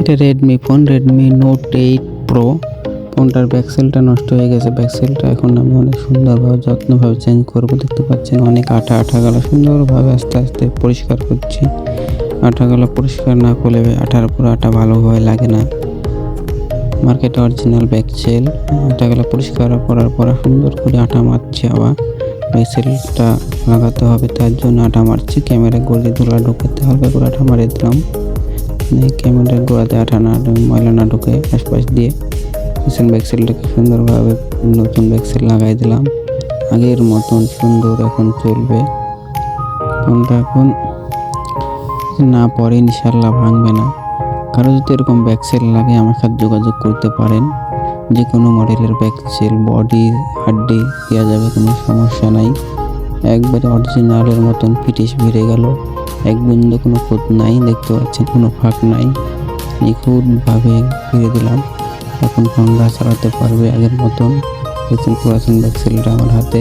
এটা Redmi phone, Redmi note 8 pro. ফোনটার ব্যাকসেলটা নষ্ট হয়ে গেছে। ব্যাকসেলটা এখন আমি অনেক সুন্দরভাবে যত্নভাবে চেঞ্জ করব। দেখতে পাচ্ছেন অনেক আঠা আঠা গেলো, সুন্দরভাবে আস্তে আস্তে পরিষ্কার করছি। আঠাগুলো পরিষ্কার না করলে আঠার উপর আঠা ভালোভাবে লাগে না। মার্কেটে অরিজিনাল ব্যাকসেল। আঠাগুলো পরিষ্কার করার পর সুন্দর করে আঠা মারছি। আবার ব্যাকসেলটা লাগাতে হবে, তার জন্য আঠা মারছি। ক্যামেরা গোড়ে ধুলা ঢুকাতে হালকা করে আঠা মারিয়ে দিলাম। ক্যামেরার গোড়াতে আঠা না ময়লা না ঢুকে আশপাশ দিয়ে ব্যাকসেলটাকে সুন্দরভাবে নতুন ব্যাকসেল লাগাই দিলাম। আগের মতন সুন্দর এখন চলবে ফোনটা। এখন না পরে ইনশাল্লাহ ভাঙবে না। কারো যদি এরকম ব্যাকসেল লাগে আমার সাথে যোগাযোগ করতে পারেন। যে কোনো মডেলের ব্যাকসেল বডি হাড্ডি দেওয়া যাবে, কোনো সমস্যা নাই। একবারে অরিজিনালের মতন ফিটিস বেড়ে গেল, এক বিন্দু কোনো খুঁত নাই, দেখতে পাচ্ছেন কোনো ফাঁক নাই। নিখুঁতভাবে ফিরে দিলাম। এখন ফোনটা চালাতে পারবে আগের মতন। দেখছেন পুরাতন ব্যাকসেলটা আমার হাতে।